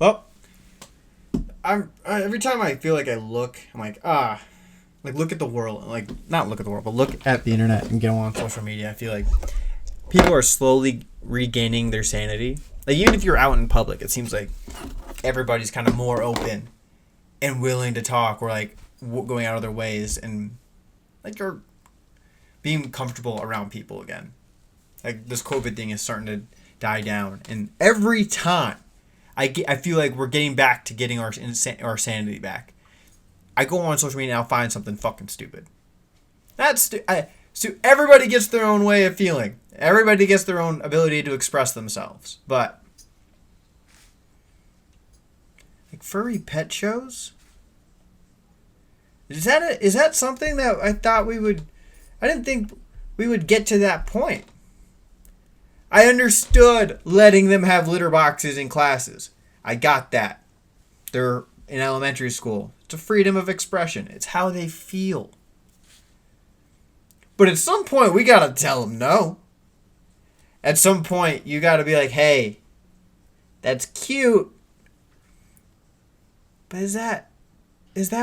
Well, every time I feel like I look, I'm like, like look at the world, like not look at the world, but look at the internet and go on social media. I feel like people are slowly regaining their sanity. Like even if you're out in public, it seems like everybody's kind of more open and willing to talk, or like going out of their ways, and like you're being comfortable around people again. Like this COVID thing is starting to die down, and every time I feel like we're getting back to getting our sanity back. I go on social media and I'll find something fucking stupid. So everybody gets their own way of feeling. Everybody gets their own ability to express themselves. But like furry pet shows? Is that something that I thought we would? I didn't think we would get to that point. I understood letting them have litter boxes in classes. I got that. They're in elementary school. It's a freedom of expression. It's how they feel. But at some point, we gotta tell them no. At some point, you gotta be like, hey, that's cute. But is that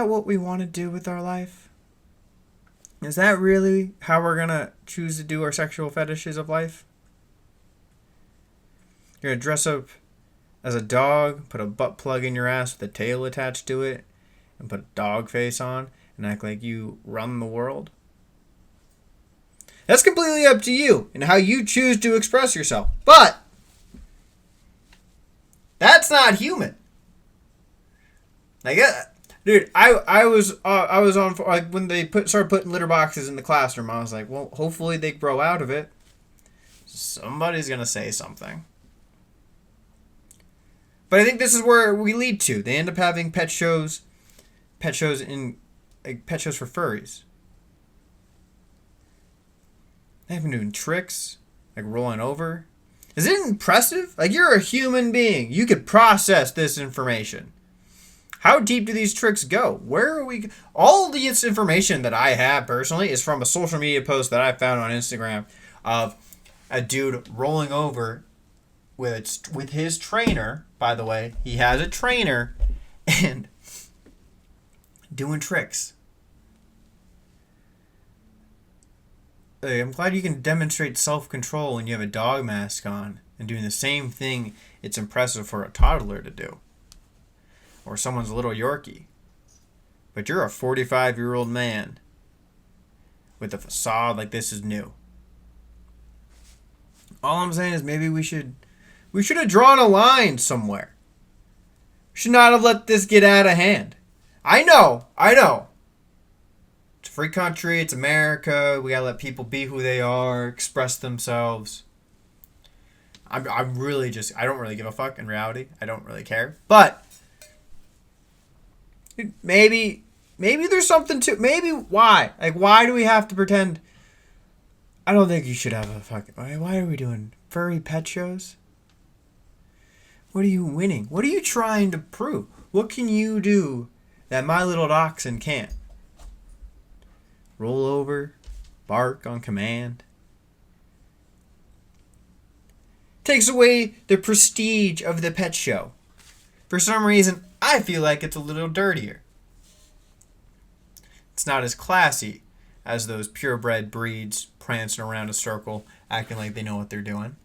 what we want to do with our life? Is that really how we're gonna choose to do our sexual fetishes of life? You're gonna dress up as a dog, put a butt plug in your ass with a tail attached to it, and put a dog face on, and act like you run the world? That's completely up to you and how you choose to express yourself. But that's not human. Like, dude, I was on like when they started putting litter boxes in the classroom. I was like, well, hopefully they grow out of it. Somebody's gonna say something. But I think this is where we lead to. They end up having pet shows for furries. They've been doing tricks, like rolling over. Is it impressive? Like, you're a human being. You could process this information. How deep do these tricks go? Where are we? All this information that I have personally is from a social media post that I found on Instagram of a dude rolling over with his trainer. By the way, he has a trainer and doing tricks. I'm glad you can demonstrate self-control when you have a dog mask on and doing the same thing it's impressive for a toddler to do. Or someone's little Yorkie. But you're a 45-year-old man with a facade like this is new. All I'm saying is maybe we should have drawn a line somewhere. We should not have let this get out of hand. I know. It's a free country. It's America. We gotta let people be who they are, express themselves. I'm really just, I don't really give a fuck in reality. I don't really care. But maybe there's something to, maybe why? Like, why do we have to pretend? I don't think you should have a fucking, why are we doing furry pet shows? What are you winning? What are you trying to prove? What can you do that My Little Dachshund can't? Roll over, bark on command. Takes away the prestige of the pet show. For some reason, I feel like it's a little dirtier. It's not as classy as those purebred breeds prancing around a circle, acting like they know what they're doing.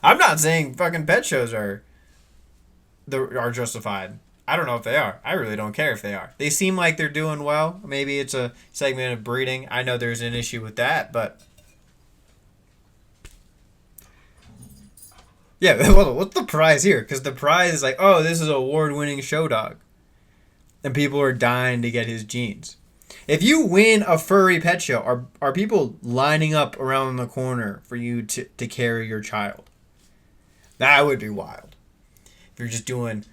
I'm not saying fucking pet shows are justified. I don't know if they are. I really don't care if they are. They seem like they're doing well. Maybe it's a segment of breeding. I know there's an issue with that, but yeah, well, what's the prize here? Because the prize is like, oh, this is an award-winning show dog. And people are dying to get his genes. If you win a furry pet show, are people lining up around the corner for you to carry your child? That would be wild. If you're just doing,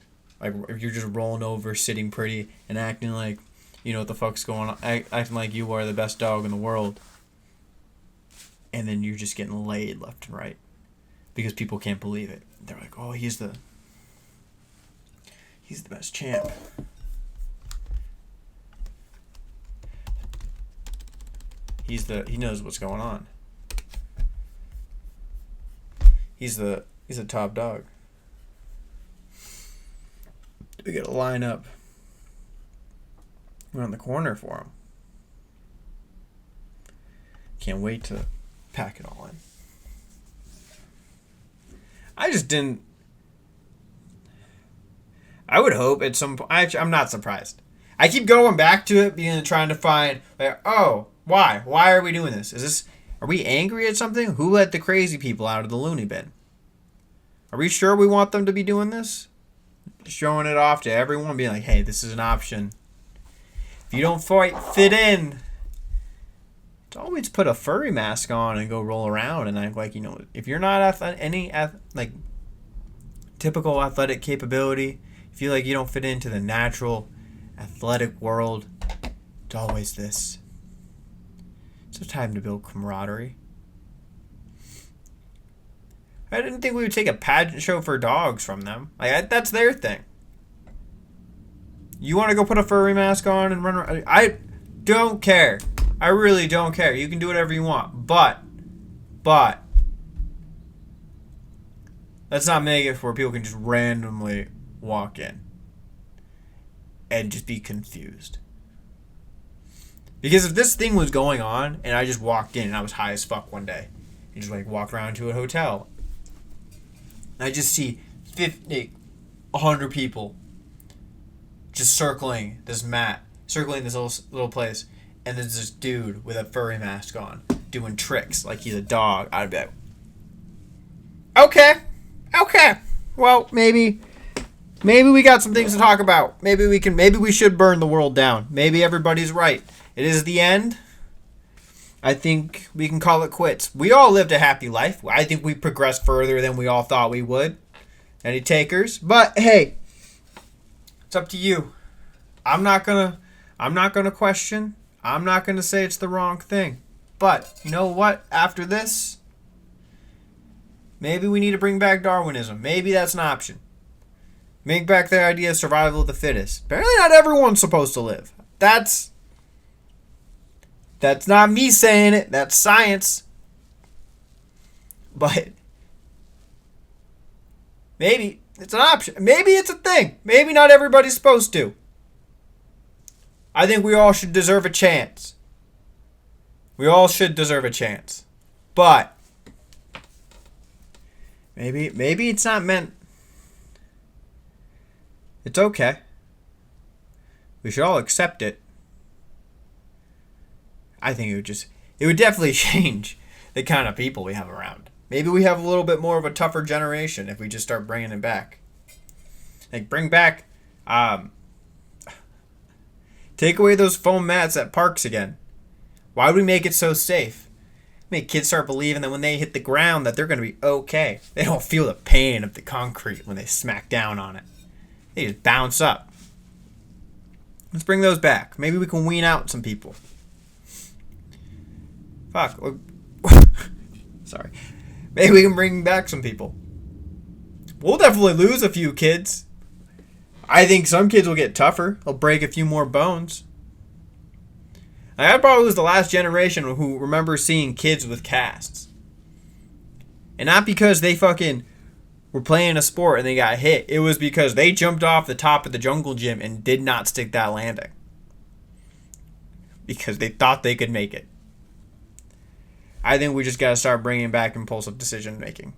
like, if you're just rolling over, sitting pretty, and acting like, you know what the fuck's going on, acting like you are the best dog in the world. And then you're just getting laid left and right. Because people can't believe it. They're like, oh, he's the best champ. He knows what's going on. He's a top dog. We gotta line up around the corner for them. Can't wait to pack it all in. I just didn't. I would hope at some point. Actually, I'm not surprised. I keep going back to it, trying to find, like, oh, why? Why are we doing this? Are we angry at something? Who let the crazy people out of the loony bin? Are we sure we want them to be doing this? Showing it off to everyone, being like, hey, this is an option. If you don't fit in, always put a furry mask on and go roll around and act like, if you're not like typical athletic capability, feel like you don't fit into the natural athletic world, it's always this. It's a time to build camaraderie. I didn't think we would take a pageant show for dogs from them. That's their thing. You want to go put a furry mask on and run around? I don't care. I really don't care. You can do whatever you want. But let's not make it where people can just randomly walk in and just be confused. Because if this thing was going on and I just walked in and I was high as fuck one day and just walked around to a hotel, I just see 50, 100 people just circling this little place, and there's this dude with a furry mask on doing tricks like he's a dog. I'd be like, okay, well, maybe we got some things to talk about. Maybe we should burn the world down. Maybe everybody's right. It is the end. I think we can call it quits. We all lived a happy life. I think we progressed further than we all thought we would. Any takers? But hey, it's up to you. I'm not gonna question. I'm not gonna say it's the wrong thing. But you know what? After this, maybe we need to bring back Darwinism. Maybe that's an option. Make back the idea of survival of the fittest. Apparently not everyone's supposed to live. That's not me saying it. That's science. But maybe it's an option. Maybe it's a thing. Maybe not everybody's supposed to. I think we all should deserve a chance. We all should deserve a chance. But maybe it's not meant. It's okay. We should all accept it. I think it would definitely change the kind of people we have around. Maybe we have a little bit more of a tougher generation if we just start bringing it back. Bring back, take away those foam mats at parks again. Why would we make it so safe? Make kids start believing that when they hit the ground that they're going to be okay. They don't feel the pain of the concrete when they smack down on it. They just bounce up. Let's bring those back. Maybe we can wean out some people. Fuck. Sorry. Maybe we can bring back some people. We'll definitely lose a few kids. I think some kids will get tougher. They'll break a few more bones. I probably was the last generation who remembers seeing kids with casts. And not because they fucking were playing a sport and they got hit. It was because they jumped off the top of the jungle gym and did not stick that landing. Because they thought they could make it. I think we just got to start bringing back impulsive decision making.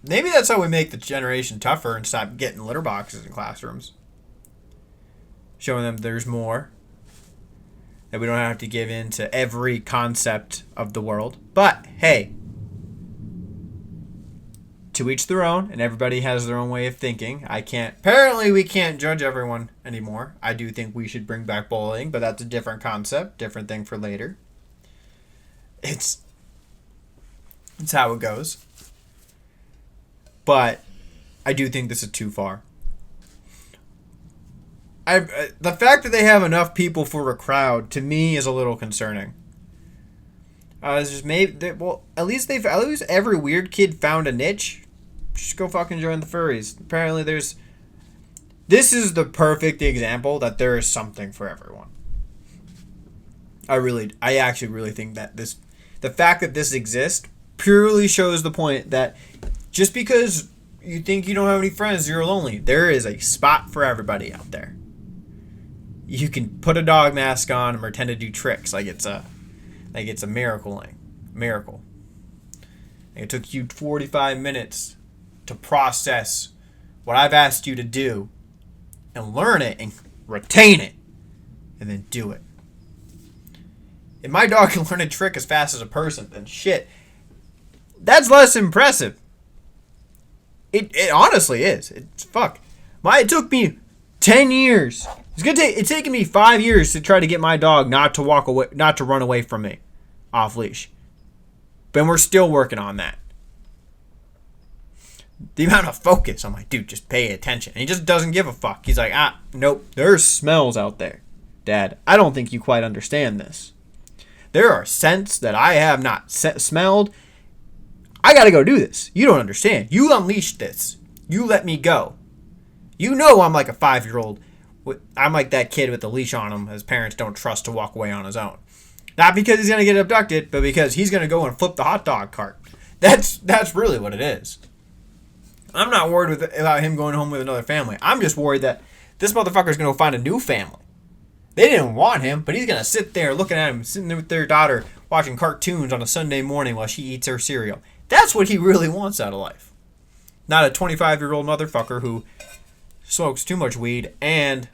Maybe that's how we make the generation tougher and stop getting litter boxes in classrooms. Showing them there's more. That we don't have to give in to every concept of the world. But, hey. To each their own, and everybody has their own way of thinking. Apparently we can't judge everyone anymore. I do think we should bring back bullying, but that's a different concept, different thing for later. It's how it goes. But I do think this is too far. The fact that they have enough people for a crowd to me is a little concerning. It's just at least every weird kid found a niche. Just go fucking join the furries. Apparently this is the perfect example that there is something for everyone. I actually really think that the fact that this exists purely shows the point that Just because you think you don't have any friends, you're lonely. There is a spot for everybody out there. You can put a dog mask on and pretend to do tricks like it's a miracle. It took you 45 minutes to process what I've asked you to do and learn it and retain it and then do it. If my dog can learn a trick as fast as a person, then shit, that's less impressive. It honestly is. It's fuck. It took me 10 years. It's taken me 5 years to try to get my dog not to walk away, not to run away from me off leash. But we're still working on that. The amount of focus, I'm like, dude, just pay attention. And he just doesn't give a fuck. He's like, nope, there's smells out there. Dad, I don't think you quite understand this. There are scents that I have not smelled. I gotta go do this. You don't understand. You unleashed this. You let me go. You know I'm like a 5-year-old. I'm like that kid with the leash on him his parents don't trust to walk away on his own. Not because he's gonna get abducted, but because he's gonna go and flip the hot dog cart. That's really what it is. I'm not worried about him going home with another family. I'm just worried that this motherfucker's gonna find a new family. They didn't want him, but he's gonna sit there looking at him, sitting there with their daughter, watching cartoons on a Sunday morning while she eats her cereal. That's what he really wants out of life. Not a 25-year-old motherfucker who smokes too much weed and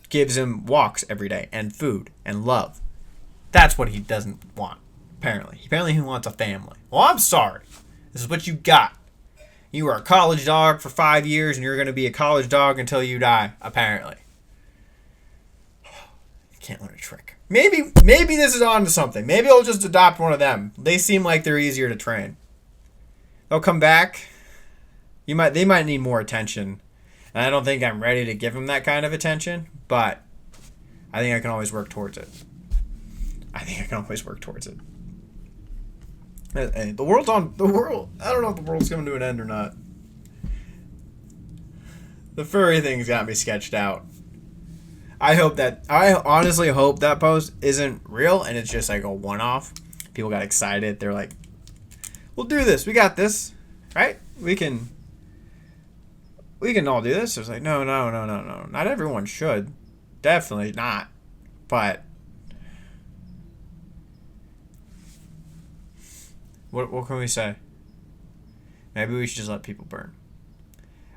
gives him walks every day and food and love. That's what he doesn't want, apparently. Apparently he wants a family. Well, I'm sorry. This is what you got. You were a college dog for 5 years and you're going to be a college dog until you die, apparently. You can't learn a trick. Maybe this is on to something. Maybe I'll just adopt one of them. They seem like they're easier to train. They'll come back. They might need more attention. And I don't think I'm ready to give them that kind of attention, but I think I can always work towards it. And the world, I don't know if the world's coming to an end or not. The furry thing's got me sketched out. I honestly hope that post isn't real and it's just like a one-off. People got excited. They're like, we'll do this. We got this. Right? We can all do this. It's like, no. Not everyone should. Definitely not. But what can we say? Maybe we should just let people burn.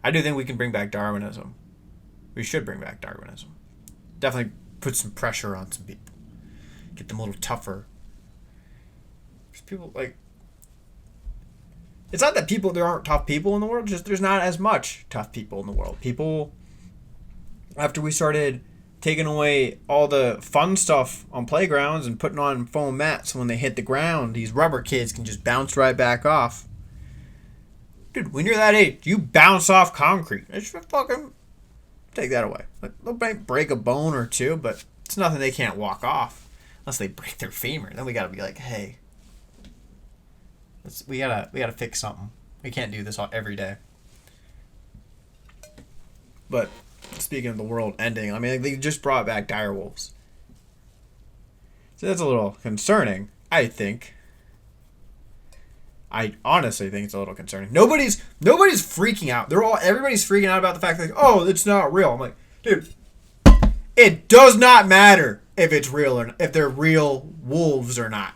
I do think we can bring back Darwinism. We should bring back Darwinism. Definitely put some pressure on some people. Get them a little tougher. Because people, like... It's not that there aren't tough people in the world, just there's not as much tough people in the world. People, after we started taking away all the fun stuff on playgrounds and putting on foam mats, when they hit the ground, these rubber kids can just bounce right back off. Dude, when you're that age, you bounce off concrete. It's just fucking... Take that away. Like, they'll break a bone or two, but it's nothing they can't walk off. Unless they break their femur. Then we gotta be like, hey... we gotta fix something. We can't do this every day. But speaking of the world ending, I mean, they just brought back direwolves. So that's a little concerning, I think. I honestly think it's a little concerning. Nobody's freaking out. Everybody's freaking out about the fact that, oh, it's not real. I'm like, dude, it does not matter if it's real or not, if they're real wolves or not.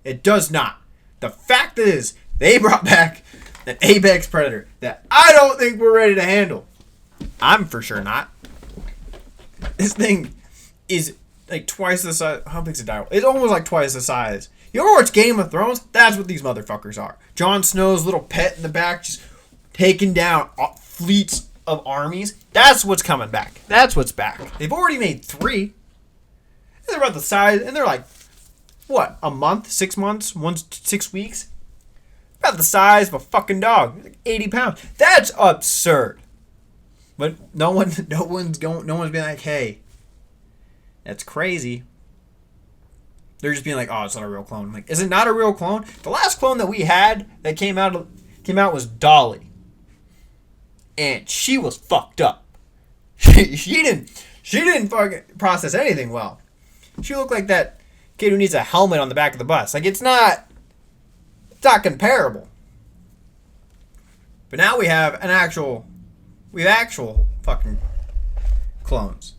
It does not. The fact is, they brought back an apex predator that I don't think we're ready to handle. I'm for sure not. This thing is like twice the size. How big's a direwolf? It's almost like twice the size. You ever watch Game of Thrones? That's what these motherfuckers are. Jon Snow's little pet in the back just taking down fleets of armies. That's what's coming back. That's what's back. They've already made 3. They're about the size, and they're like, what, a month, 6 months, 6 weeks? About the size of a fucking dog. Like 80 pounds. That's absurd. But no one's being like, hey, that's crazy. They're just being like, oh, it's not a real clone. I'm like, is it not a real clone? The last clone that we had that came out was Dolly. And she was fucked up. She didn't fucking process anything well. She looked like that kid who needs a helmet on the back of the bus. Like, it's not comparable. But now we have actual fucking clones,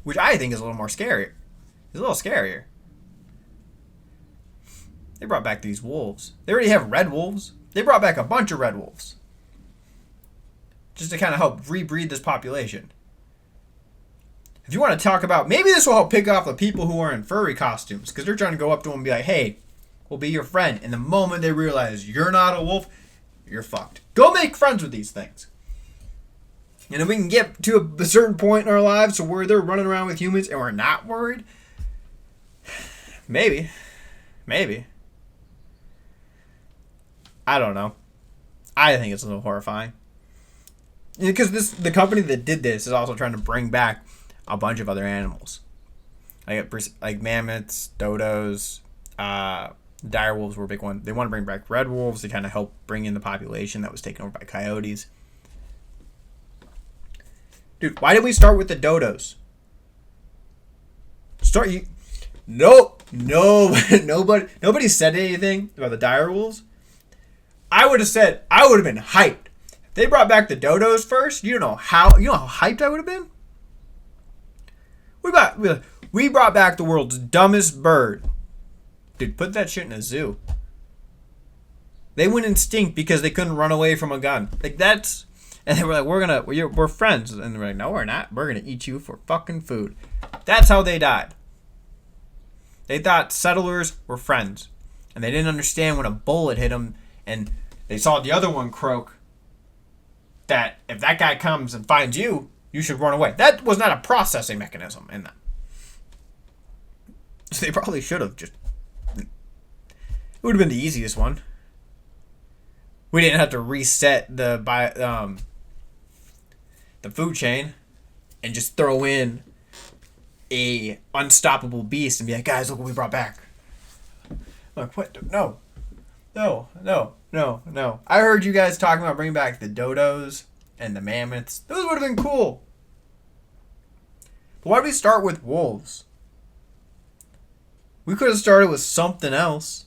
which I think is a little more scary. It's a little scarier. They brought back these wolves. They already have red wolves. They brought back a bunch of red wolves. Just to kind of help rebreed this population. If you want to talk about, maybe this will help pick off the people who are in furry costumes, because they're trying to go up to them and be like, hey, we'll be your friend. And the moment they realize you're not a wolf, you're fucked. Go make friends with these things. And if we can get to a certain point in our lives to where they're running around with humans and we're not worried, maybe. I don't know. I think it's a little horrifying. Because the company that did this is also trying to bring back a bunch of other animals. Like mammoths, dodos, dire wolves were a big one. They want to bring back red wolves to kind of help bring in the population that was taken over by coyotes. Dude, why did we start with the dodos? Nobody said anything about the dire wolves. I would have been hyped. If they brought back the dodos first, you know how hyped I would have been? We brought back the world's dumbest bird. Dude, put that shit in a zoo. They went extinct because they couldn't run away from a gun. Like, that's... And they were like, we're friends. And they're like, no, we're not. We're going to eat you for fucking food. That's how they died. They thought settlers were friends. And they didn't understand when a bullet hit them. And they saw the other one croak. That if that guy comes and finds you, you should run away. That was not a processing mechanism in that. So they probably should have just... It would have been the easiest one. We didn't have to reset the food chain and just throw in a unstoppable beast and be like, guys, look what we brought back. I'm like, what? No. I heard you guys talking about bringing back the dodos and the mammoths. Those would have been cool. But why did we start with wolves? We could have started with something else.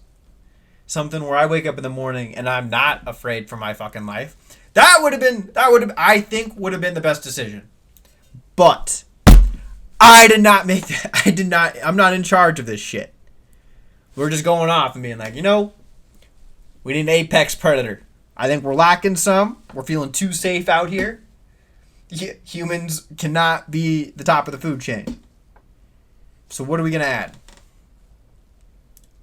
Something where I wake up in the morning and I'm not afraid for my fucking life. That would have been the best decision. But I did not make that. I'm not in charge of this shit. We're just going off and being like, we need an apex predator. I think we're lacking some. We're feeling too safe out here. Humans cannot be the top of the food chain. So what are we going to add?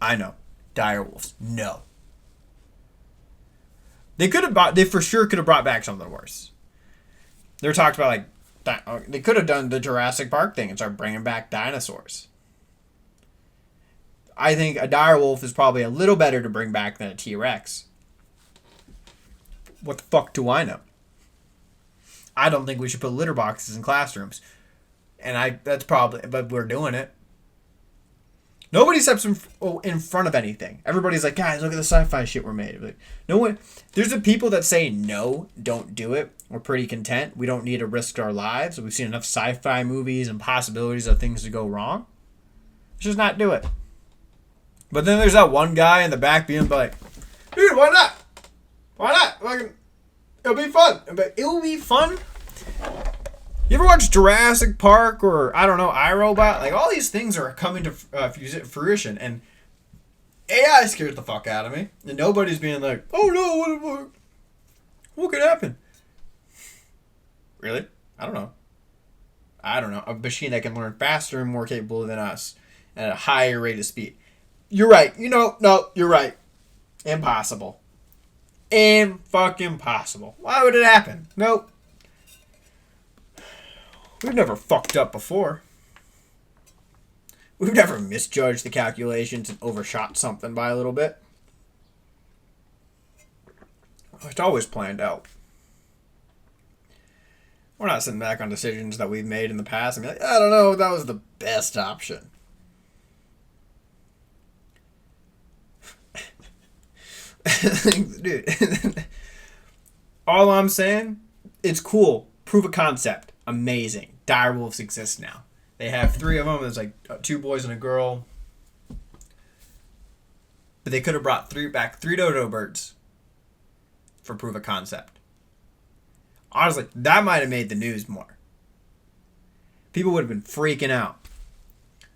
I know. Dire wolves. No. They for sure could have brought back something worse. They were talked about they could have done the Jurassic Park thing and started bringing back dinosaurs. I think a dire wolf is probably a little better to bring back than a T-Rex. What the fuck do I know? I don't think we should put litter boxes in classrooms. But we're doing it. Nobody steps in front of anything. Everybody's like, guys, look at the sci-fi shit we're made. Like, no one. There's the people that say, no, don't do it. We're pretty content. We don't need to risk our lives. We've seen enough sci-fi movies and possibilities of things to go wrong. Let's just not do it. But then there's that one guy in the back being like, dude, why not? Why not? It'll be fun. But it'll be fun? You ever watch Jurassic Park or, I don't know, iRobot? Like, all these things are coming to fruition, and AI scares the fuck out of me. And nobody's being like, oh no, what could happen? Really? I don't know. A machine that can learn faster and more capable than us at a higher rate of speed. You're right. No, you're right. Impossible. Fucking possible. Why would it happen? Nope. We've never fucked up before. We've never misjudged the calculations and overshot something by a little bit. It's always planned out. We're not sitting back on decisions that we've made in the past and be like, I don't know if that was the best option. Dude. All I'm saying, it's cool. Proof of concept. Amazing. Dire wolves exist now. They have 3 of them. There's like 2 boys and a girl. But they could have brought three dodo birds for proof of concept. Honestly, that might have made the news more. People would have been freaking out.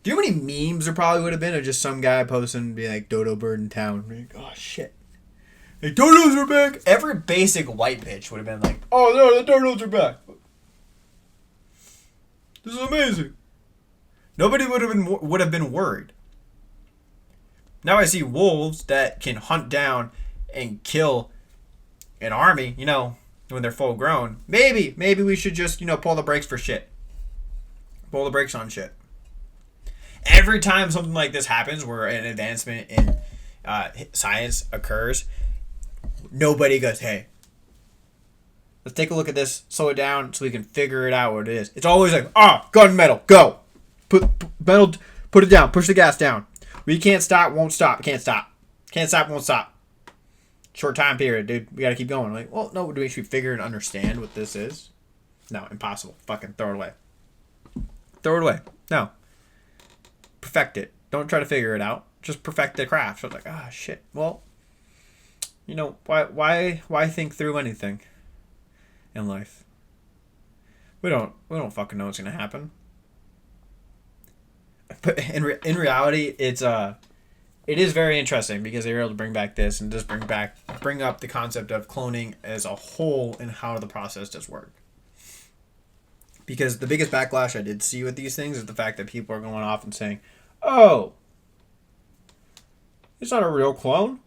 Do you know how many memes there probably would have been of just some guy posting and be like, dodo bird in town? Like, oh, shit. Like, dodos are back. Every basic white bitch would have been like, oh, no, the dodos are back. This is amazing. Nobody would have been worried. Now I see wolves that can hunt down and kill an army, when they're full grown. Maybe we should just, pull the brakes for shit. Pull the brakes on shit. Every time something like this happens where an advancement in science occurs, nobody goes, hey, let's take a look at this, slow it down so we can figure it out what it is. It's always like, gunmetal, go. Put metal, put it down, push the gas down. We can't stop, won't stop, can't stop. Can't stop, won't stop. Short time period, dude. We gotta keep going. Like, well, no, do we actually figure and understand what this is? No, impossible. Fucking throw it away. Throw it away. No. Perfect it. Don't try to figure it out. Just perfect the craft. So it's like, shit. Well, why think through anything in life? We don't fucking know what's gonna happen. But in reality, it is very interesting because they were able to bring back this and just bring up the concept of cloning as a whole and how the process does work. Because the biggest backlash I did see with these things is the fact that people are going off and saying, oh, it's not a real clone?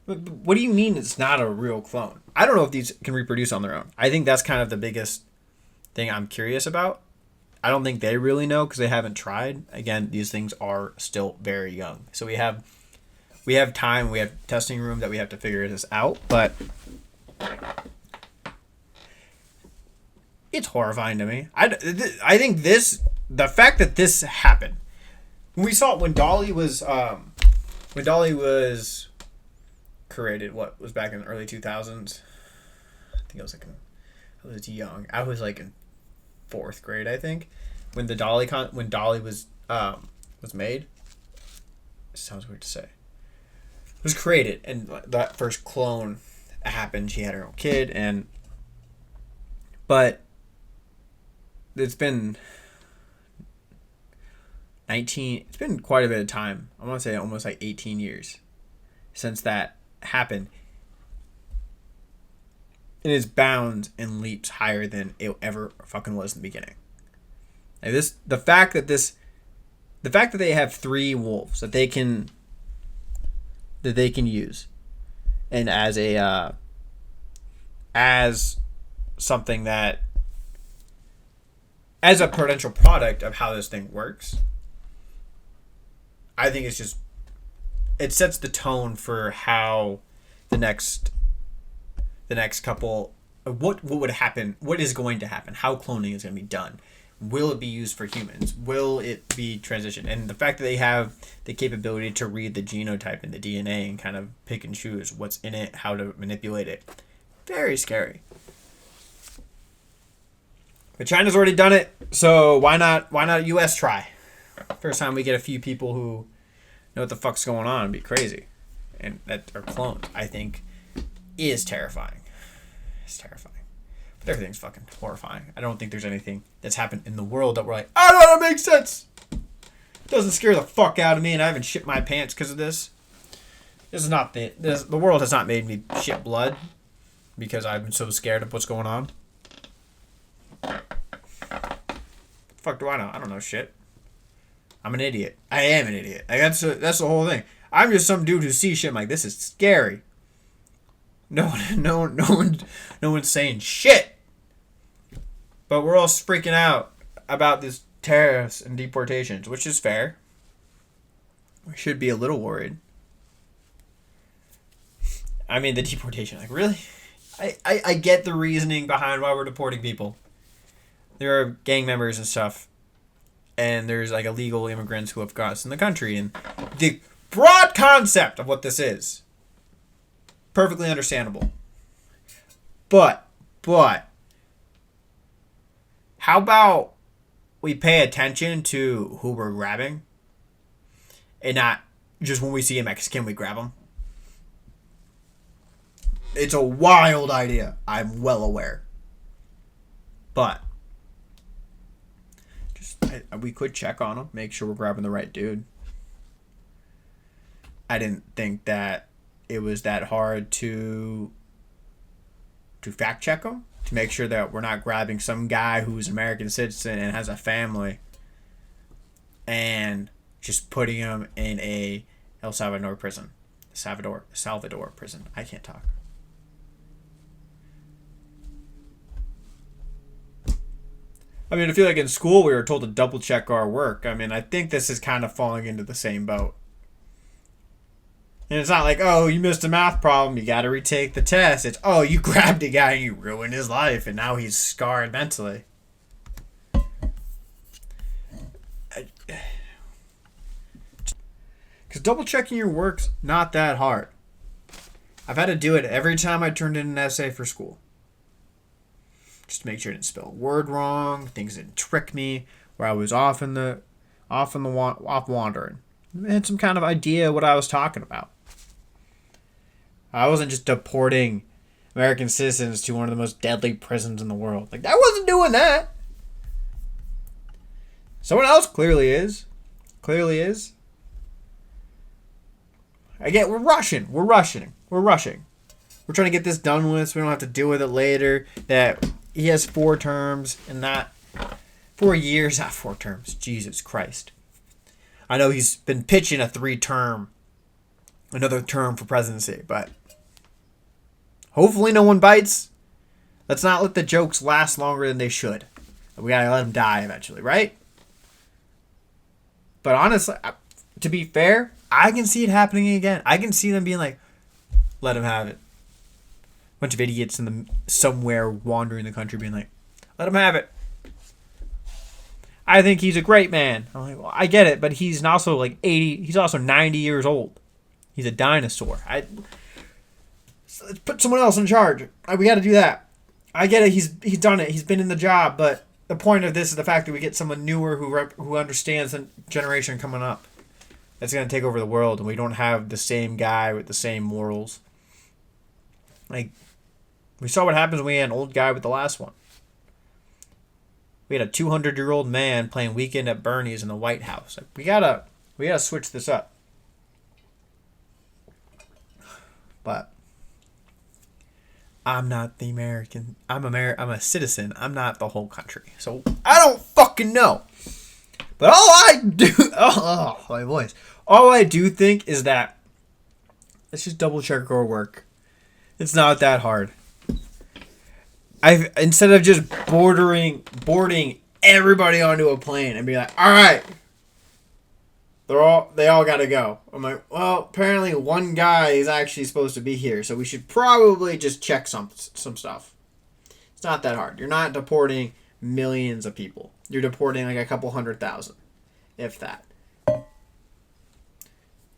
What do you mean it's not a real clone? I don't know if these can reproduce on their own. I think that's kind of the biggest thing I'm curious about. I don't think they really know because they haven't tried. Again, these things are still very young. So we have time, we have testing room that we have to figure this out, but it's horrifying to me. I think the fact that this happened, we saw it when Dolly was created, what was back in the early 2000s. I think I was young. I was like in 4th grade, I think, when Dolly was made. It sounds weird to say. It was created, and that first clone happened. She had her own kid, but it's been it's been quite a bit of time. I want to say almost like 18 years since that happened. It is bounds and leaps higher than it ever fucking was in the beginning. Like the fact that they have 3 wolves that they can use, and as something that, as a potential product of how this thing works, I think it sets the tone for how the next couple, what would happen, what is going to happen, how cloning is going to be done. Will it be used for humans? Will it be transitioned? And the fact that they have the capability to read the genotype and the DNA and kind of pick and choose what's in it, how to manipulate it, very scary. But China's already done it, so why not US try? First time we get a few people who know what the fuck's going on, it'd be crazy. And that are clones, I think, is terrifying. It's terrifying. But everything's fucking horrifying. I don't think there's anything that's happened in the world that we're like, I don't know, that makes sense. It doesn't scare the fuck out of me, and I haven't shit my pants because of this. The world has not made me shit blood because I've been so scared of what's going on. Fuck do I know? I don't know shit. I'm an idiot. I am an idiot. Like, that's the whole thing. I'm just some dude who sees shit. I'm like, this is scary. No one's saying shit. But we're all freaking out about these tariffs and deportations, which is fair. We should be a little worried. I mean, the deportation, like, really? I get the reasoning behind why we're deporting people. There are gang members and stuff, and there's like illegal immigrants who have got us in the country, and the broad concept of what this is, perfectly understandable. But how about we pay attention to who we're grabbing and not just when we see him, can we grab him? It's a wild idea. I'm well aware. But we could check on him, make sure we're grabbing the right dude. I didn't think that it was that hard to fact check him, to make sure that we're not grabbing some guy who's an American citizen and has a family and just putting him in a El Salvador prison. Salvador prison. I can't talk. I mean, I feel like in school we were told to double check our work. I mean, I think this is kind of falling into the same boat. And it's not like, oh, you missed a math problem, you got to retake the test. It's, oh, you grabbed a guy and you ruined his life, and now he's scarred mentally. Because double checking your work's not that hard. I've had to do it every time I turned in an essay for school. Just to make sure I didn't spell a word wrong, things didn't trick me, where I was off wandering. I had some kind of idea what I was talking about. I wasn't just deporting American citizens to one of the most deadly prisons in the world. Like, I wasn't doing that. Someone else clearly is. Again, we're rushing. We're trying to get this done with so we don't have to deal with it later. That he has 4 terms and not 4 years, not 4 terms. Jesus Christ. I know he's been pitching another term for presidency, but hopefully no one bites. Let's not let the jokes last longer than they should. We gotta let them die eventually, right? But honestly, to be fair, I can see it happening again. I can see them being like, let him have it. Bunch of idiots somewhere wandering the country being like, let him have it. I think he's a great man. I'm like, well, I get it, but he's also like 80. He's also 90 years old. He's a dinosaur. Let's put someone else in charge. We got to do that. I get it. He's done it. He's been in the job, but the point of this is the fact that we get someone newer who understands the generation coming up. That's going to take over the world, and we don't have the same guy with the same morals. Like, we saw what happens when we had an old guy with the last one. We had a 200-year-old man playing Weekend at Bernie's in the White House. Like, we gotta switch this up. But I'm not the American. I'm a citizen. I'm not the whole country. So I don't fucking know. But all I do, my voice. All I do think is that let's just double check our work. It's not that hard. Instead of just boarding everybody onto a plane and be like, all right, they all gotta go. I'm like, well, apparently one guy is actually supposed to be here, so we should probably just check some stuff. It's not that hard. You're not deporting millions of people. You're deporting like a couple 100,000, if that.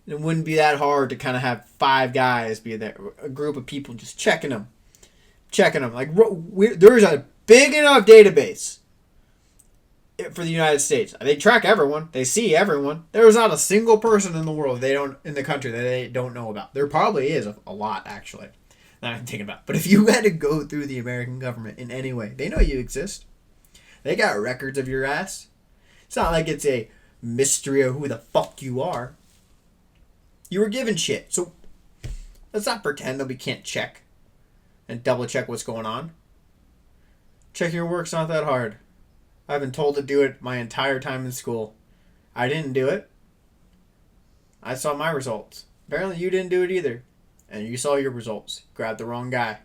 It wouldn't be that hard to kind of have 5 guys be there, a group of people just checking them. Like, there's a big enough database for the United States. They track everyone. They see everyone. There's not a single person in the world in the country that they don't know about. There probably is a lot, actually, that I'm thinking about. But if you had to go through the American government in any way, they know you exist. They got records of your ass. It's not like it's a mystery of who the fuck you are. You were given shit. So let's not pretend that we can't check and double check what's going on. Check your work's not that hard. I've been told to do it my entire time in school. I didn't do it. I saw my results. Apparently you didn't do it either. And you saw your results. Grabbed the wrong guy.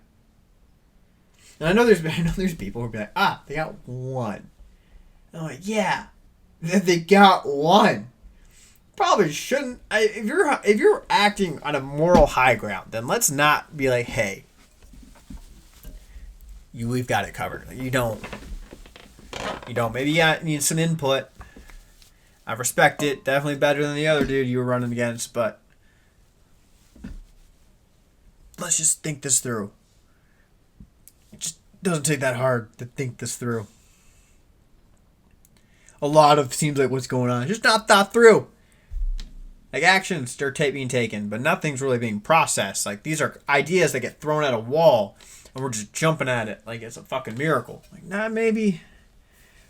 And I know there's people who be like, they got 1. And I'm like, yeah, they got 1. Probably shouldn't. If you're acting on a moral high ground, then let's not be like, hey, we've got it covered. You don't. Maybe you need some input. I respect it. Definitely better than the other dude you were running against, but let's just think this through. It just doesn't take that hard to think this through. A lot of seems like what's going on just not thought through. Like, actions are being taken, but nothing's really being processed. Like, these are ideas that get thrown at a wall, and we're just jumping at it like it's a fucking miracle. Like, nah, maybe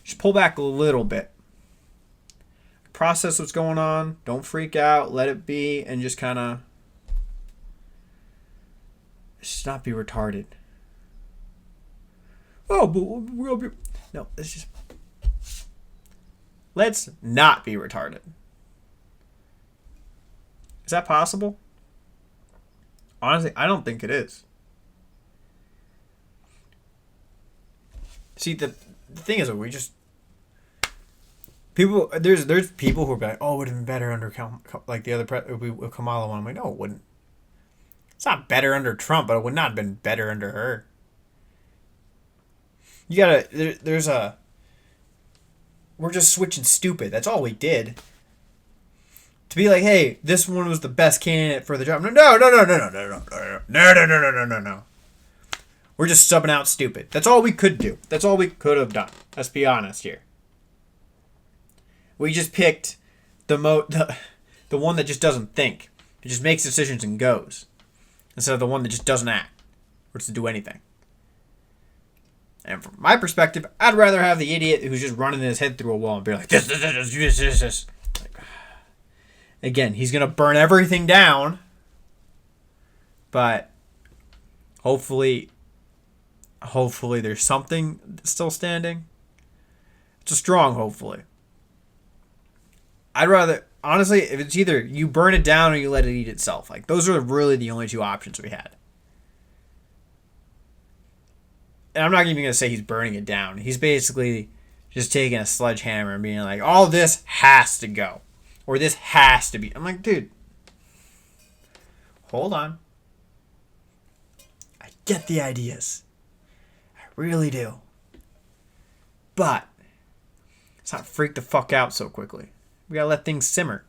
just pull back a little bit. Process what's going on. Don't freak out. Let it be, and just kind of just not be retarded. Oh, but we'll be... No, it's just... Let's not be retarded. Is that possible? Honestly, I don't think it is. See, the thing is, we just... People, there's people who are like, oh, it would have been better under like the other Kamala one. I'm like, no, it wouldn't. It's not better under Trump, but it would not have been better under her. You gotta, there's a, we're just switching stupid. That's all we did. To be like, hey, this one was the best candidate for the job. No. We're just subbing out stupid. That's all we could do. That's all we could have done. Let's be honest here. We just picked the one that just doesn't think. It just makes decisions and goes. Instead of the one that just doesn't act. Or doesn't do anything. And from my perspective, I'd rather have the idiot who's just running his head through a wall and be like, this. Like, again, he's going to burn everything down. But hopefully there's something still standing. It's a strong hopefully. I'd rather, honestly, if it's either you burn it down or you let it eat itself. Like, those are really the only two options we had. And I'm not even going to say he's burning it down. He's basically just taking a sledgehammer and being like, all this has to go. Or this has to be. I'm like, dude, hold on. I get the ideas. I really do. But let's not freak the fuck out so quickly. We gotta let things simmer.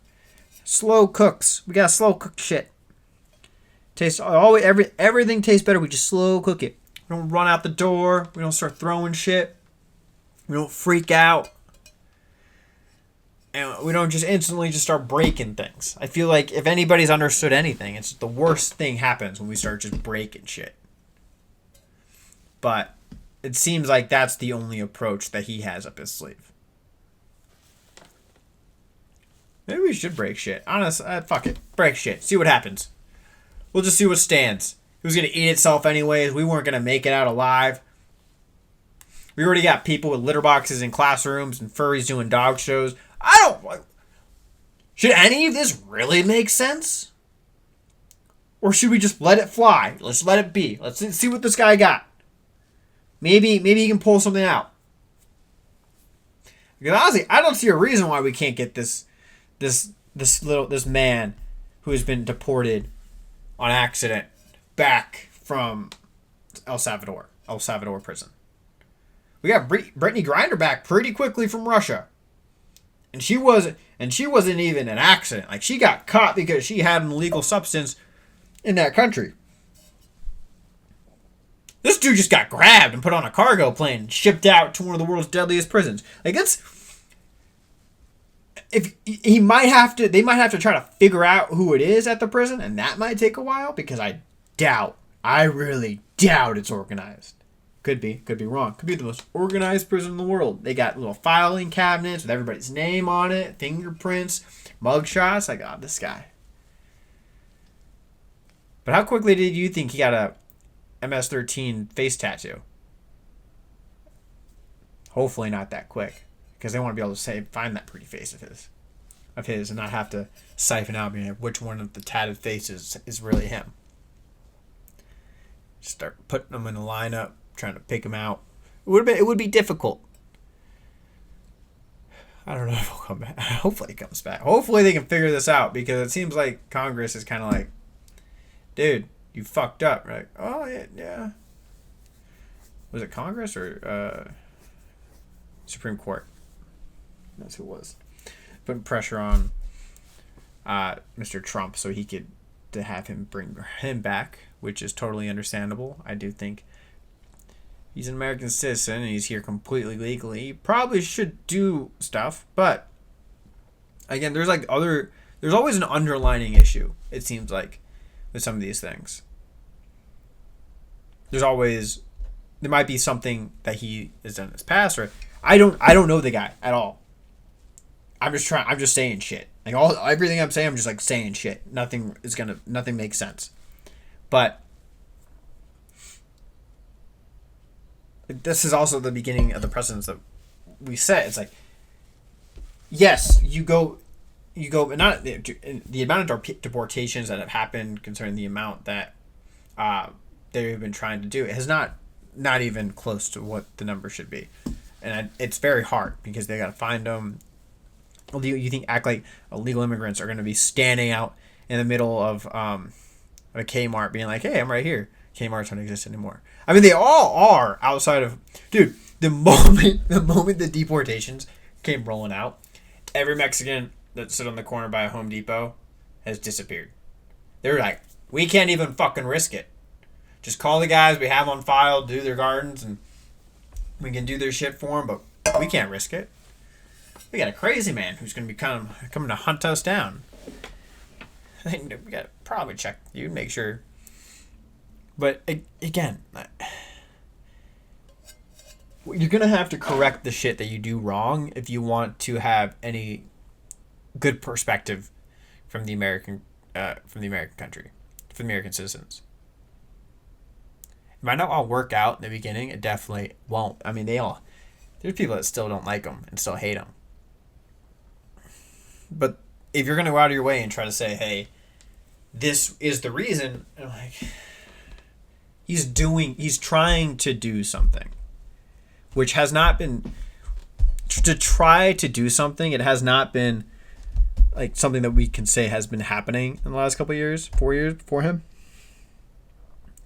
Slow cooks. We gotta slow cook shit. Everything tastes better. We just slow cook it. We don't run out the door. We don't start throwing shit. We don't freak out. And we don't just instantly just start breaking things. I feel like if anybody's understood anything, it's the worst thing happens when we start just breaking shit. But it seems like that's the only approach that he has up his sleeve. Maybe we should break shit. Honestly, fuck it. Break shit. See what happens. We'll just see what stands. It was going to eat itself anyways. We weren't going to make it out alive. We already got people with litter boxes in classrooms and furries doing dog shows. Should any of this really make sense? Or should we just let it fly? Let's let it be. Let's see what this guy got. Maybe he can pull something out. Because honestly, I don't see a reason why we can't get this man who has been deported on accident back from El Salvador prison. We got Brittany Griner back pretty quickly from Russia, and she wasn't even an accident. Like, she got caught because she had an illegal substance in that country. This dude just got grabbed and put on a cargo plane and shipped out to one of the world's deadliest prisons. Like, that's... They might have to try to figure out who it is at the prison, and that might take a while because I really doubt it's organized. Could be wrong. Could be the most organized prison in the world. They got little filing cabinets with everybody's name on it, fingerprints, mugshots. Like, oh, this guy. But how quickly did you think he got a MS-13 face tattoo? Hopefully not that quick. Because they want to be able to find that pretty face of his and not have to siphon out which one of the tatted faces is really him. Start putting them in a lineup, trying to pick them out. It would be difficult. I don't know if he'll come back. Hopefully he comes back. Hopefully they can figure this out, because it seems like Congress is kind of like, dude, you fucked up. Right? Oh, yeah. Was it Congress or Supreme Court? That's who it was. Putting pressure on Mr. Trump so he could to have him bring him back, which is totally understandable. I do think he's an American citizen and he's here completely legally. He probably should do stuff, but again, there's There's always an underlining issue, it seems like, with some of these things. There might be something that he has done in his past, or I don't know the guy at all. I'm just saying shit. Like everything I'm saying, I'm just like saying shit. Nothing makes sense. But this is also the beginning of the precedents that we set. It's like, yes, you go, not the amount of deportations that have happened concerning the amount that they've been trying to do. It has not even close to what the number should be. And it's very hard because they got to find them. You think act like illegal immigrants are going to be standing out in the middle of a Kmart being like, hey, I'm right here. Kmart's don't exist anymore. I mean, they all are outside of... Dude, the moment the deportations came rolling out, every Mexican that stood on the corner by a Home Depot has disappeared. They're like, we can't even fucking risk it. Just call the guys we have on file, do their gardens, and we can do their shit for them, but we can't risk it. We got a crazy man who's going to be coming to hunt us down. I think we got to probably check you and make sure. But again, you're going to have to correct the shit that you do wrong if you want to have any good perspective from the American country, from the American citizens. It might not all work out in the beginning. It definitely won't. I mean, there's people that still don't like them and still hate them. But if you're going to go out of your way and try to say, hey, this is the reason, I'm like, he's trying to do something, which has not been, to try to do something, it has not been like something that we can say has been happening in the last couple of years, 4 years for him.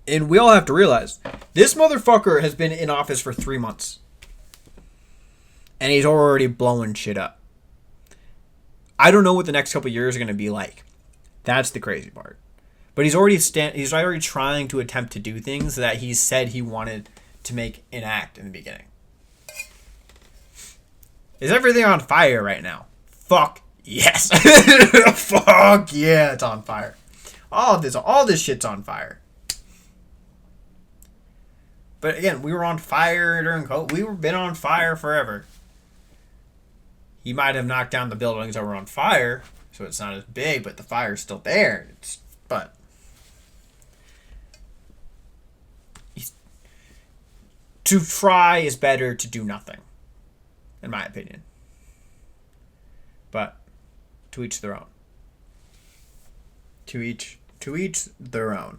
And we all have to realize, this motherfucker has been in office for 3 months. And he's already blowing shit up. I don't know what the next couple of years are going to be like. That's the crazy part. But he's already trying to attempt to do things that he said he wanted to enact in the beginning. Is everything on fire right now? Fuck yes. Fuck yeah, it's on fire. All this shit's on fire. But again, we were on fire during COVID. We've been on fire forever. He might have knocked down the buildings that were on fire, so it's not as big, but the fire's still there. To try is better to do nothing, in my opinion. But to each their own. To each their own.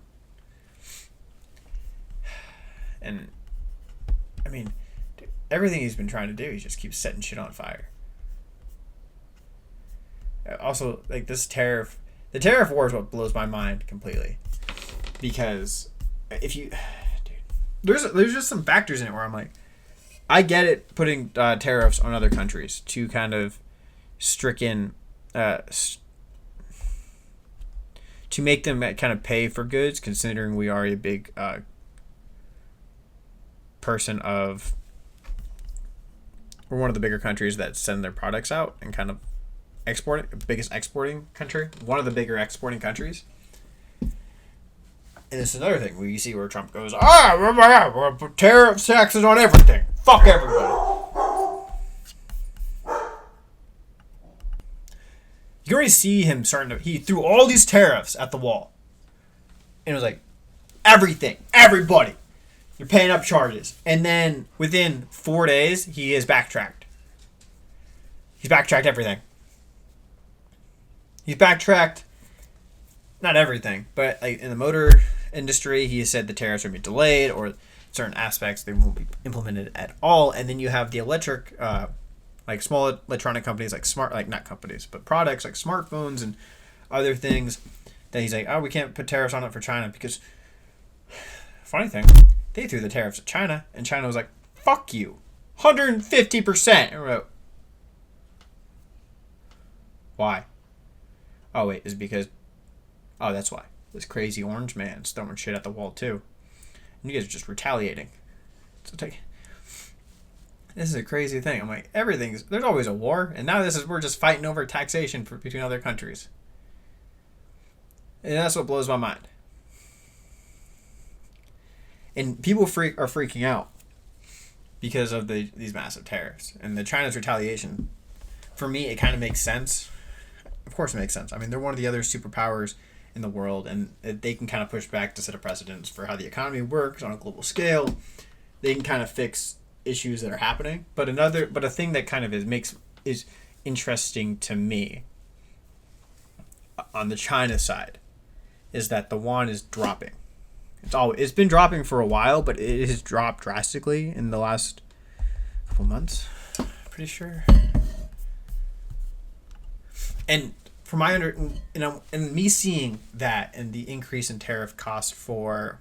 And I mean, everything he's been trying to do, he just keeps setting shit on fire. Also, like the tariff war is what blows my mind completely, because if you, dude, there's just some factors in it where I'm like, I get it putting tariffs on other countries to kind of to make them kind of pay for goods, considering we are a big we're one of the bigger countries that send their products out and kind of export it, biggest exporting country, one of the bigger exporting countries. And this is another thing where you see where Trump goes, we're put tariff taxes on everything. Fuck everybody. You already see him he threw all these tariffs at the wall. And it was like, everything, everybody, you're paying up charges. And then within 4 days, he has backtracked. He's backtracked everything. He's backtracked, not everything, but like in the motor industry, he has said the tariffs are going to be delayed, or certain aspects they won't be implemented at all. And then you have the electric, like small electronic companies, like not companies, but products like smartphones and other things that he's like, we can't put tariffs on it for China because, funny thing, they threw the tariffs at China, and China was like, fuck you, 150%. And we're like, why? Oh, wait, is it because... Oh, that's why. This crazy orange man's throwing shit at the wall, too. And you guys are just retaliating. So this is a crazy thing. I'm like, there's always a war, and now we're just fighting over taxation between other countries. And that's what blows my mind. And people are freaking out because of these massive tariffs and the China's retaliation. For me, it kind of makes sense. Of course, it makes sense. I mean, they're one of the other superpowers in the world, and they can kind of push back to set a precedence for how the economy works on a global scale. They can kind of fix issues that are happening. But a thing that kind of is interesting to me on the China side is that the yuan is dropping. It's been dropping for a while, but it has dropped drastically in the last couple months. Pretty sure. And from my and me seeing that and the increase in tariff costs for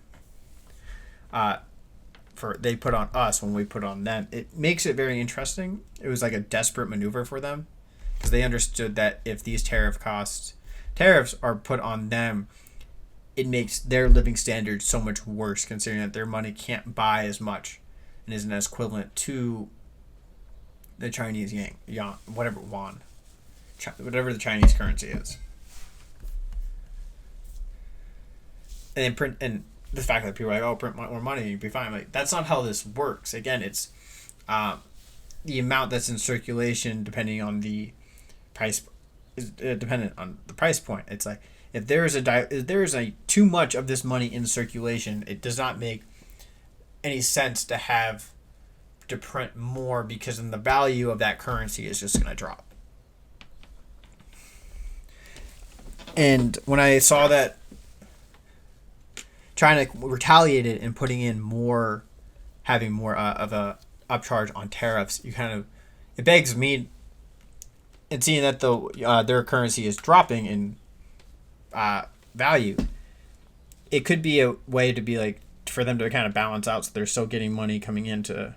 they put on us when we put on them, it makes it very interesting. It was like a desperate maneuver for them because they understood that if these tariffs are put on them, it makes their living standards so much worse, considering that their money can't buy as much and isn't as equivalent to the Chinese yuan, whatever the Chinese currency is. And the fact that people are like, oh, print more money, you'd be fine. Like, that's not how this works. Again, it's the amount that's in circulation depending on the price is dependent on the price point. It's like if there is a too much of this money in circulation, it does not make any sense to print more because then the value of that currency is just going to drop. And when I saw that China retaliated in putting in having more of a upcharge on tariffs, it begs me, and seeing that their currency is dropping in value, it could be a way to be like for them to kind of balance out, so they're still getting money coming in to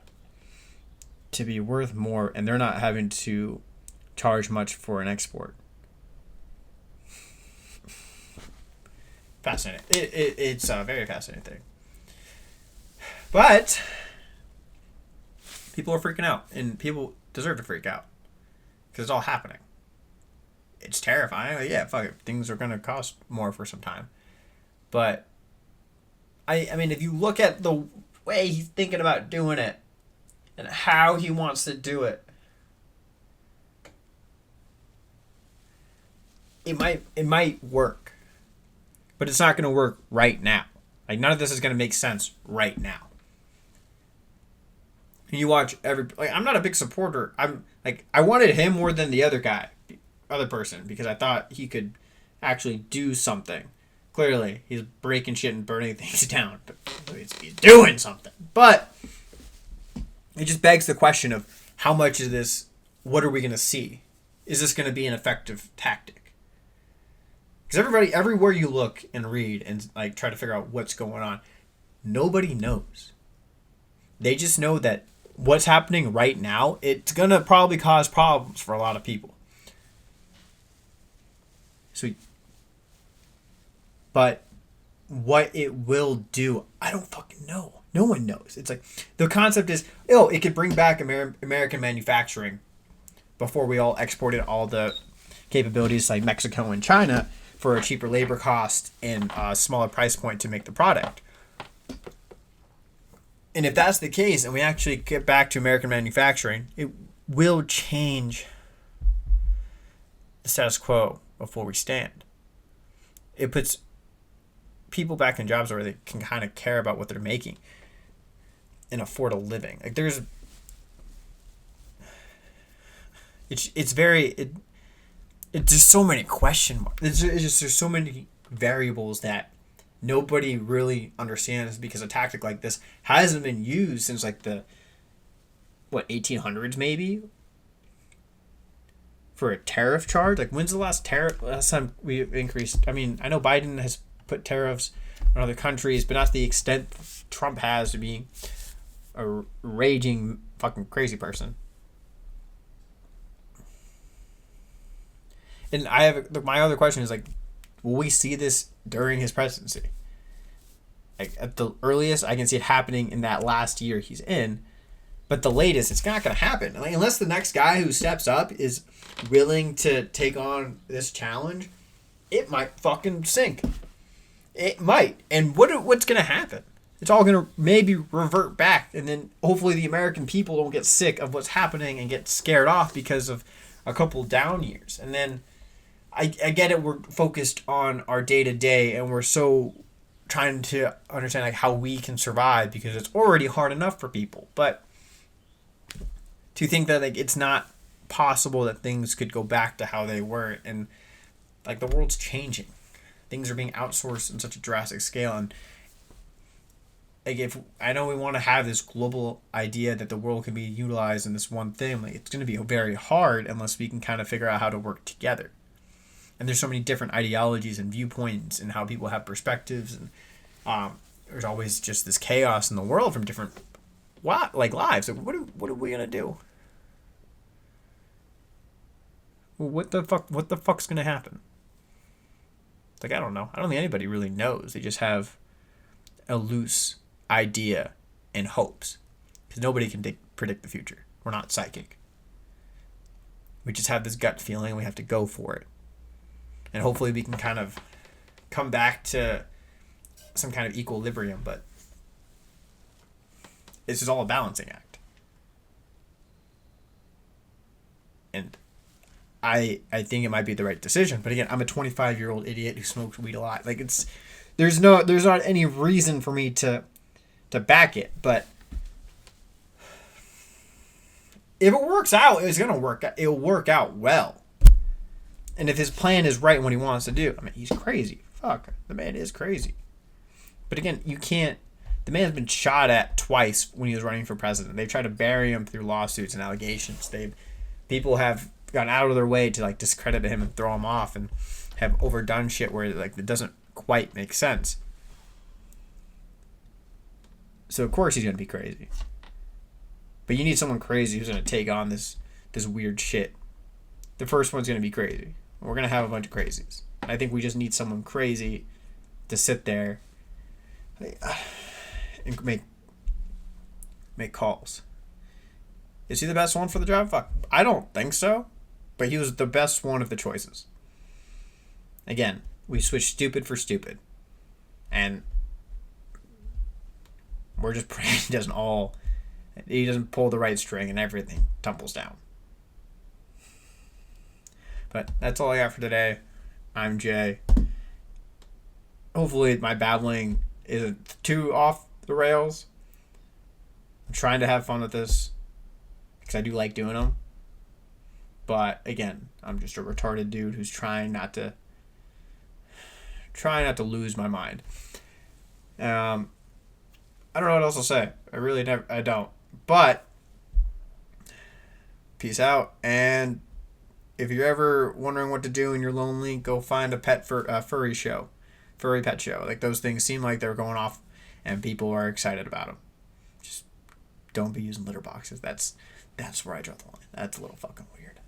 be worth more, and they're not having to charge much for an export. Fascinating. It's a very fascinating thing. But people are freaking out, and people deserve to freak out because it's all happening. It's terrifying. Like, yeah, fuck it. Things are going to cost more for some time. But I mean, if you look at the way he's thinking about doing it and how he wants to do it, it might work. But it's not going to work right now. Like, none of this is going to make sense right now. And you watch I'm not a big supporter. I wanted him more than the other person, because I thought he could actually do something. Clearly, he's breaking shit and burning things down. But he's doing something. But it just begs the question of how much of this, what are we going to see? Is this going to be an effective tactic? Because everywhere you look and read and like try to figure out what's going on, nobody knows. They just know that what's happening right now, it's going to probably cause problems for a lot of people. But what it will do, I don't fucking know. No one knows. It's like the concept is, it could bring back American manufacturing before we all exported all the capabilities like Mexico and China for a cheaper labor cost and a smaller price point to make the product. And if that's the case and we actually get back to American manufacturing, it will change the status quo of where we stand. It puts people back in jobs where they can kind of care about what they're making and afford a living. Like there's just so many question marks. There's so many variables that nobody really understands, because a tactic like this hasn't been used since like the 1800s maybe, for a tariff charge. Like when's the last time we increased? I mean, I know Biden has put tariffs on other countries, but not to the extent Trump has, to be a raging fucking crazy person. And my other question is like, will we see this during his presidency? Like at the earliest, I can see it happening in that last year he's in, but the latest, it's not going to happen. Like, unless the next guy who steps up is willing to take on this challenge, it might fucking sink. It might. And what's going to happen? It's all going to maybe revert back, and then hopefully the American people don't get sick of what's happening and get scared off because of a couple down years. And then I get it, we're focused on our day-to-day, and we're so trying to understand like how we can survive because it's already hard enough for people. But to think that like it's not possible that things could go back to how they were, and like the world's changing. Things are being outsourced in such a drastic scale, and like if I know we want to have this global idea that the world can be utilized in this one thing, like it's going to be very hard unless we can kind of figure out how to work together. And there's so many different ideologies and viewpoints and how people have perspectives, and there's always just this chaos in the world from different lives. Like what are we gonna do? What the fuck's gonna happen? Like I don't know. I don't think anybody really knows. They just have a loose idea and hopes, because nobody can predict the future. We're not psychic. We just have this gut feeling and we have to go for it, and hopefully we can kind of come back to some kind of equilibrium. But this is all a balancing act, and I think it might be the right decision. But again, I'm a 25-year-old idiot who smokes weed a lot. Like there's not any reason for me to back it. But if it works out, it's gonna work. It'll work out well. And if his plan is right, what he wants to do, I mean, he's crazy. Fuck, the man is crazy. But again, you can't. The man's been shot at twice when he was running for president. They've tried to bury him through lawsuits and allegations. People have gone out of their way to like discredit him and throw him off, and have overdone shit where like it doesn't quite make sense. So of course he's gonna be crazy. But you need someone crazy who's gonna take on this weird shit. The first one's gonna be crazy. We're gonna have a bunch of crazies. And I think we just need someone crazy to sit there and make calls. Is he the best one for the job? Fuck, I don't think so. But he was the best one of the choices. Again, we switched stupid for stupid. And we're just praying he doesn't pull the right string and everything tumbles down. But that's all I got for today. I'm Jay. Hopefully my babbling isn't too off the rails. I'm trying to have fun with this, because I do like doing them. But again, I'm just a retarded dude who's trying not to lose my mind. I don't know what else to say. I don't. But peace out. And if you're ever wondering what to do and you're lonely, go find a furry pet show. Like, those things seem like they're going off and people are excited about them. Just don't be using litter boxes. That's where I draw the line. That's a little fucking weird.